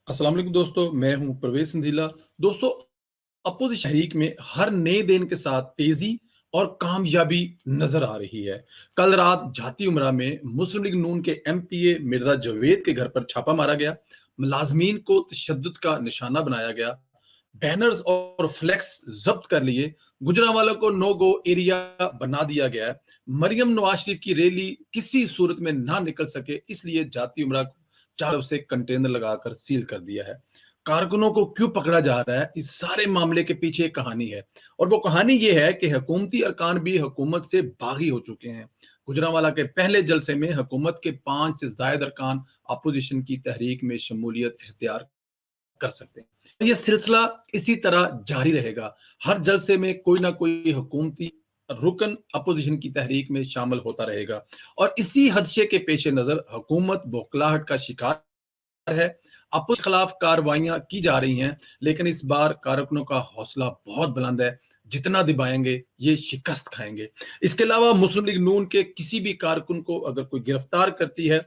अस्सलाम वालेकुम दोस्तों, मैं हूं प्रवेश संधीला। दोस्तों, अपोजिशन तहरीक में हर नए दिन के साथ तेजी और कामयाबी नजर आ रही है। कल रात जाती उमरा में मुस्लिम लीग नून के एमपीए मिर्जा जावेद के घर पर छापा मारा गया। मुलाजमीन को तशद्दुद का निशाना बनाया गया, बैनर्स और फ्लेक्स जब्त कर लिए, गुजरांवाला को नो गो एरिया बना दिया गया है। मरियम नवाज शरीफ की रैली किसी सूरत में ना निकल सके, इसलिए जाती उमरा को चारों से कंटेनर लगाकर सील कर दिया है। कारकुनों को क्यों पकड़ा जा रहा है, इस सारे मामले के पीछे एक कहानी है, और वो कहानी ये है कि हुकूमती अरकान भी हुकूमत से बागी हो चुके हैं। गुजरांवाला के पहले जलसे में हुकूमत के 5 से ज्यादा अरकान अपोजिशन की तहरीक में शमूलियत इख्तियार कर सकते हैं। ये सिलसिला इसी तरह जारी रहेगा। हर जलसे में कोई ना कोई हुकूमती रुकन अपोजिशन की तहरीक में शामिल होता रहेगा, और इसी हदशे के पेश नजर हुकूमत बौखलाहट का शिकार है। अपोजिशन के खिलाफ कार्रवाइयां की जा रही हैं, लेकिन इस बार कारकुनों का हौसला बहुत बुलंद है। जितना दबाएंगे ये शिकस्त खाएंगे। इसके अलावा मुस्लिम लीग नून के किसी भी कारकुन को अगर कोई गिरफ्तार करती है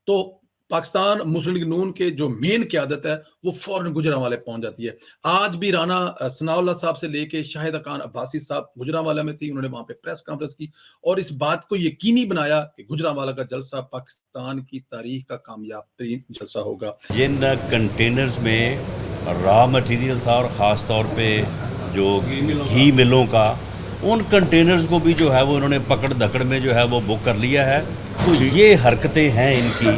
तो पाकिस्तान मुस्लिम लीग नून के जो मेन क्यादत है वो फौरन गुजरांवाले पहुंच जाती है। आज भी राना सनाउल्लाह साहब से लेके शाहिद खान अब्बासी साहब गुजरांवाला में थी। उन्होंने वहां पे प्रेस कॉन्फ्रेंस की और इस बात को यकीनी बनाया कि गुजरांवाला का जलसा पाकिस्तान की तारीख का कामयाब तरीन जलसा होगा। जिन कंटेनर्स में रॉ मटेरियल था और ख़ास तौर पे जो घी मिलों का, उन कंटेनर्स को भी जो है वो उन्होंने पकड़ धकड़ में जो है वो बुक कर लिया है। तो ये हरकतें हैं इनकी,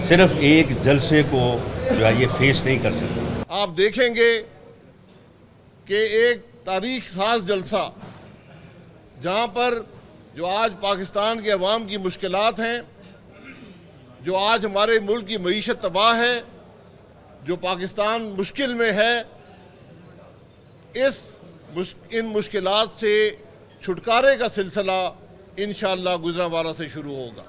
सिर्फ एक जलसे को जो है ये फेस नहीं कर सकते। आप देखेंगे कि एक तारीख साज जलसा जहाँ पर जो आज पाकिस्तान के अवाम की मुश्किलात हैं, जो आज हमारे मुल्क की मईशत तबाह है, जो पाकिस्तान मुश्किल में है, इन मुश्किलात से छुटकारे का सिलसिला इंशाअल्लाह गुजरांवाला से शुरू होगा।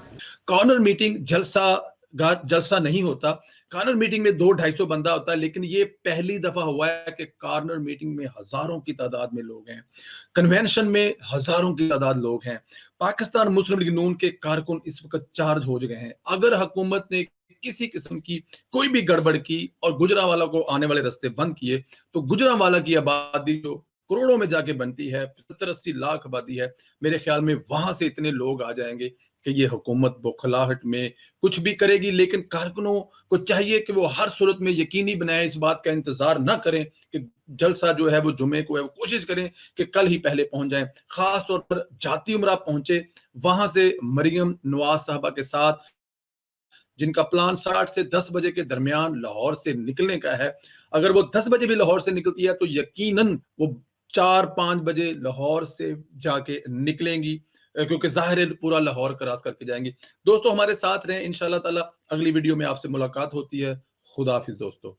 कॉर्नर मीटिंग जलसा नहीं होता। कॉर्नर मीटिंग में 200-250 बंदा होता है, लेकिन ये पहली दफा हुआ है कि कॉर्नर मीटिंग में हजारों की तादाद में लोग हैं, कन्वेंशन में हजारों की तादाद लोग हैं। पाकिस्तान मुस्लिम लीग नून के कारकुन इस वक्त चार्ज हो गए हैं। अगर हुकूमत ने किसी किस्म की कोई भी गड़बड़ की और गुजरांवाला को आने वाले रास्ते बंद किए, तो गुजरांवाला की आबादी जो करोड़ों में जाके बनती है, 70-80 लाख आबादी है, मेरे ख्याल में वहां से इतने लोग आ जाएंगे कि ये हुकूमत बौखलाहट में कुछ भी करेगी। लेकिन कारकुनों को चाहिए कि वो हर सूरत में यकीनी बनाए, इस बात का इंतजार ना करें कि जलसा जो है वो जुमे को है, वो कोशिश करें कि कल ही पहले पहुंच जाएं। खास तौर पर जाती उमरा पहुंचे, वहां से मरियम नवाज साहबा के साथ जिनका प्लान 7 से 10 बजे के दरमियान लाहौर से निकलने का है, अगर वो 10 बजे भी लाहौर से निकलती है तो यकीनन वो 4-5 बजे लाहौर से जाके निकलेंगी, क्योंकि जाहिर है पूरा लाहौर क्रॉस करके जाएंगी। दोस्तों, हमारे साथ रहें, इंशाल्लाह ताला अगली वीडियो में आपसे मुलाकात होती है। खुदा हाफिज दोस्तों।